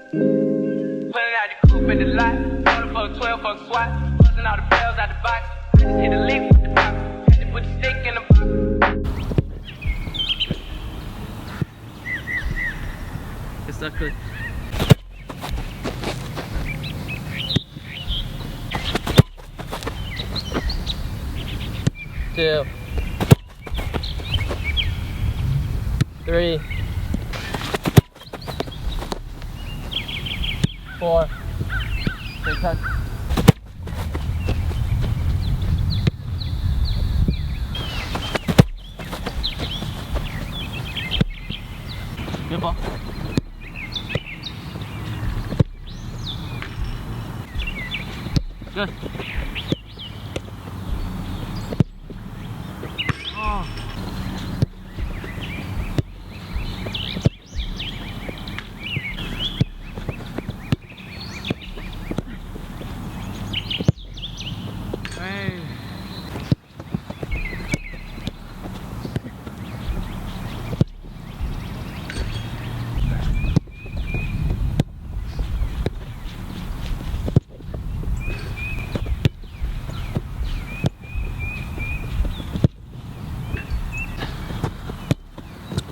Pulling out the coupe at the lot, pulling for a 12 for a swat, busting all the bells out the box. I just hit a lick with the box, had to put the stick in the box. Good stuff, Khalid. Two, three, four. Good touch. Good ball. Good. Oh. Hey.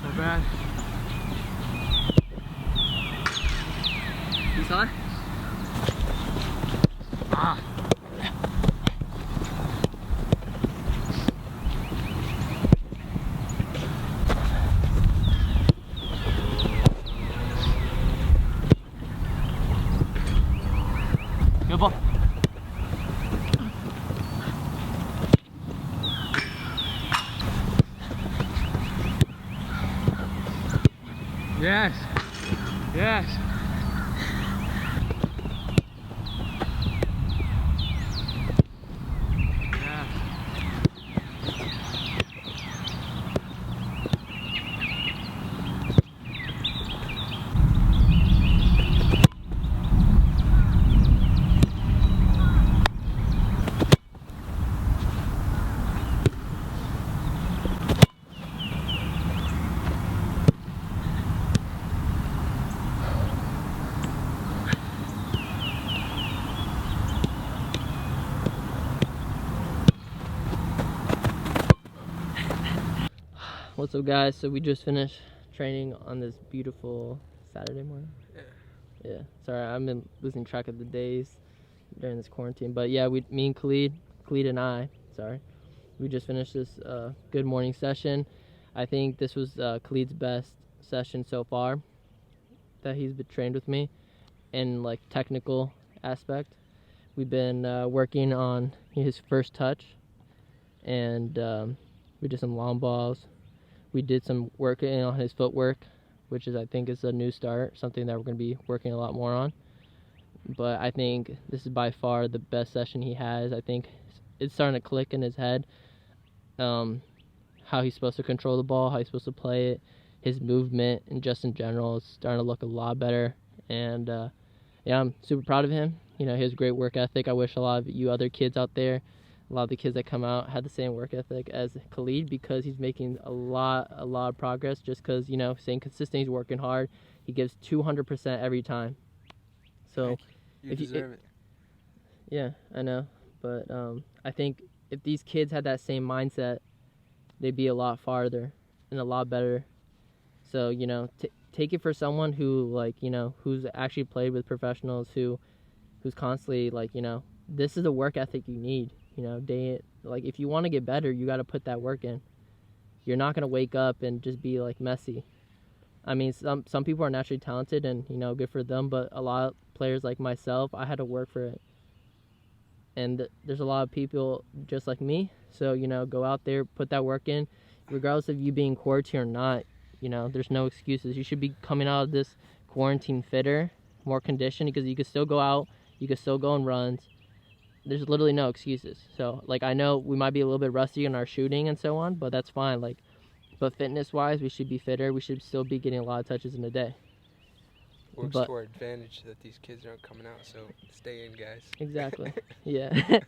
Not bad. You saw it? Ah. Good ball. Yes. Yes. Yes. What's up, guys? So we just finished training on this beautiful Saturday morning. Yeah. Sorry, I've been losing track of the days during this quarantine. But yeah, me and Khalid and I, we just finished this good morning session. I think this was Khalid's best session so far that he's been trained with me in like technical aspect. We've been working on his first touch, and we did some long balls. We did some work on his footwork, which I think is a new start, something that we're going to be working a lot more on. But I think this is by far the best session he has. I think it's starting to click in his head, how he's supposed to control the ball, how he's supposed to play it, his movement, and just in general, it's starting to look a lot better. And yeah, I'm super proud of him. You know, he has great work ethic. I wish a lot of you other kids out there, a lot of the kids that come out had the same work ethic as Khalid, because he's making a lot of progress, just because, you know, staying consistent, he's working hard. He gives 200% every time. So you deserve it. Yeah, I know. But I think if these kids had that same mindset, they'd be a lot farther and a lot better. So, you know, take it for someone who, like, you know, who's actually played with professionals, who's constantly, like, you know, this is the work ethic you need. You know, like, if you want to get better, you got to put that work in. You're not going to wake up and just be, like, messy. I mean, some people are naturally talented and, you know, good for them, but a lot of players like myself, I had to work for it. And there's a lot of people just like me. So, you know, go out there, put that work in. Regardless of you being quarantined or not, you know, there's no excuses. You should be coming out of this quarantine fitter, more conditioned, because you can still go out, you can still go on runs. There's literally no excuses. So, like, I know we might be a little bit rusty in our shooting and so on, but that's fine. Like, but fitness-wise, we should be fitter. We should still be getting a lot of touches in a day. Works to our advantage that these kids aren't coming out, so stay in, guys. Exactly. Yeah.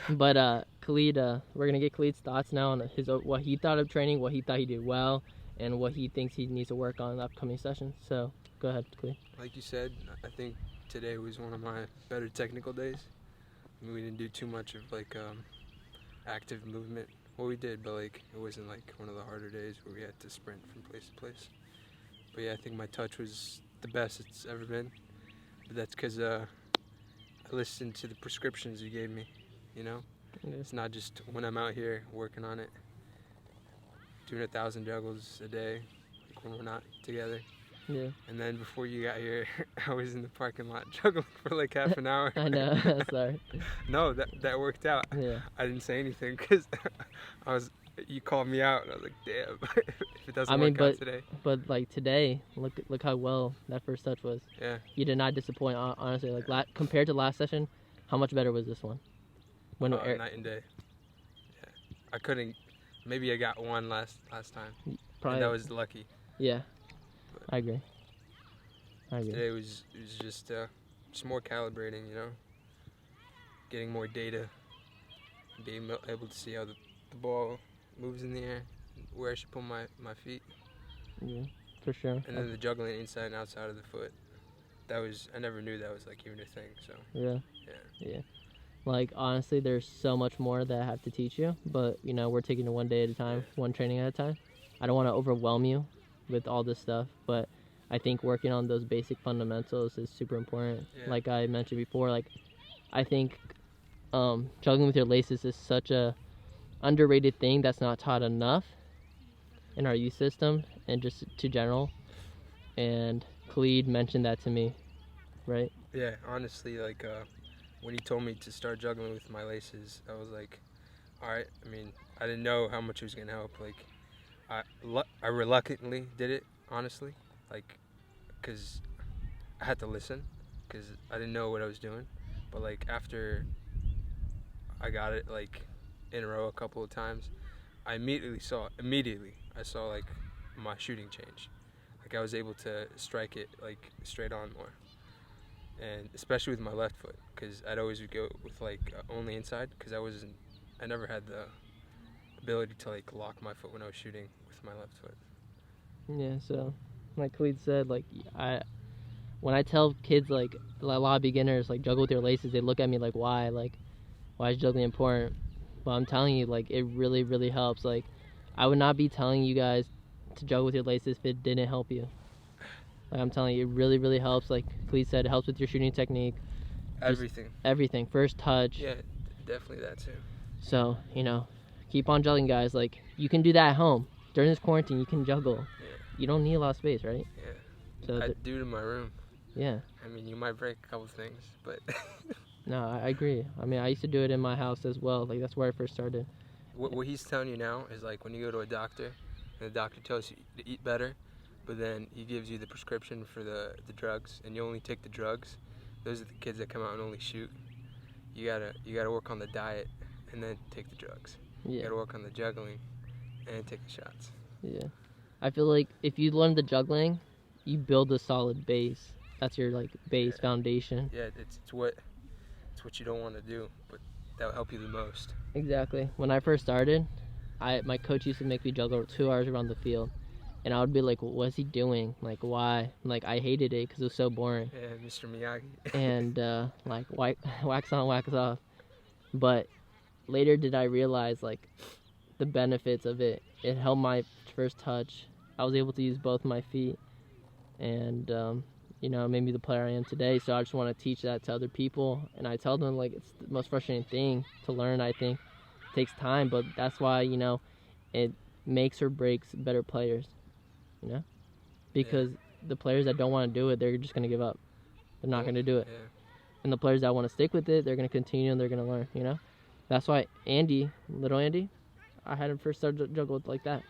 But Khalid, we're gonna get Khalid's thoughts now on what he thought of training, what he thought he did well, and what he thinks he needs to work on in the upcoming session. So, Go ahead, please. Like you said, I think today was one of my better technical days. I mean, we didn't do too much of like active movement. Well, we did, but like it wasn't like one of the harder days where we had to sprint from place to place. But yeah, I think my touch was the best it's ever been. But that's because I listened to the prescriptions you gave me. You know, it's not just when I'm out here working on it, doing 1,000 juggles a day, like when we're not together. Yeah. And then before you got here, I was in the parking lot juggling for like half an hour. I know. Sorry. No, that worked out. Yeah. I didn't say anything because you called me out, and I was like, damn, if it doesn't work out today. But like today, look how well that first touch was. Yeah. You did not disappoint, honestly. Like compared to last session, how much better was this one? Night and day. Yeah. I couldn't. Maybe I got one last time. Probably. And that was lucky. Yeah. But I agree. Today was just more calibrating, you know, getting more data, being able to see how the ball moves in the air, where I should put my feet. Yeah, for sure. And then the juggling inside and outside of the foot. I never knew that was like even a thing. So. Yeah. Yeah. Yeah. Like honestly, there's so much more that I have to teach you, but you know we're taking it one day at a time, one training at a time. I don't want to overwhelm you with all this stuff, but I think working on those basic fundamentals is super important. Yeah. Like I mentioned before, like I think juggling with your laces is such a underrated thing that's not taught enough in our youth system and just to general. And Khalid mentioned that to me, right? Yeah, honestly, like when he told me to start juggling with my laces, I was like, all right. I mean, I didn't know how much it was gonna help. Like, I reluctantly did it, honestly, like, cause I had to listen, cause I didn't know what I was doing. But like after I got it like in a row a couple of times, I immediately saw like my shooting change. Like I was able to strike it like straight on more. And especially with my left foot, because I'd always go with like only inside, because I never had the ability to like lock my foot when I was shooting with my left foot. Yeah, so like Khalid said, like when I tell kids, like a lot of beginners, like juggle with your laces, they look at me like, why is juggling important? But I'm telling you, like it really, really helps. Like I would not be telling you guys to juggle with your laces if it didn't help you. Like I'm telling you, it really, really helps. Like Khalid said, it helps with your shooting technique. Everything. First touch. Yeah, definitely that too. So, you know, keep on juggling, guys. Like, you can do that at home. During this quarantine, you can juggle. Yeah. You don't need a lot of space, right? Yeah. So I'd do it in my room. Yeah. I mean, you might break a couple things, but... No, I agree. I mean, I used to do it in my house as well. Like, that's where I first started. What he's telling you now is like when you go to a doctor, and the doctor tells you to eat better, but then he gives you the prescription for the drugs, and you only take the drugs. Those are the kids that come out and only shoot. You gotta work on the diet, and then take the drugs. Yeah. You gotta work on the juggling, and take the shots. Yeah. I feel like if you learn the juggling, you build a solid base. That's your like base foundation. Yeah, it's what you don't want to do, but that'll help you the most. Exactly. When I first started, my coach used to make me juggle 2 hours around the field. And I would be like, what's he doing? Like, why? Like, I hated it because it was so boring. Yeah, Mr. Miyagi. And, like, wax on, wax off. But later did I realize, like, the benefits of it. It helped my first touch. I was able to use both my feet. And, you know, it made me the player I am today. So I just want to teach that to other people. And I tell them, like, it's the most frustrating thing to learn, I think. It takes time, but that's why, you know, it makes or breaks better players. You know, because the players that don't want to do it, they're just going to give up. They're not going to do it. Yeah. And the players that want to stick with it, they're going to continue and they're going to learn, you know. That's why little Andy, I had him first start juggle like that.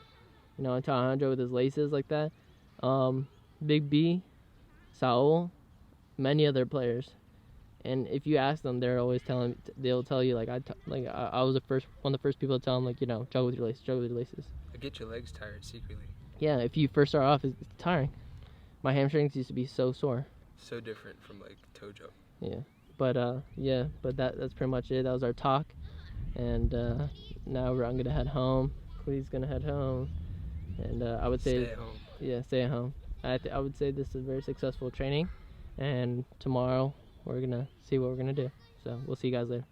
You know, until Alejandro with his laces like that. Big B, Saul, many other players. And if you ask them, they'll tell you, like, I was one of the first people to tell them, like, you know, juggle with your laces. I get your legs tired secretly. Yeah, if you first start off, it's tiring. My hamstrings used to be so sore. So different from like toe jump. Yeah, but that's pretty much it. That was our talk, and now I'm gonna head home. Khalid's gonna head home, and I would say, stay at home. Yeah, stay at home. I would say this is a very successful training, and tomorrow we're gonna see what we're gonna do. So we'll see you guys later.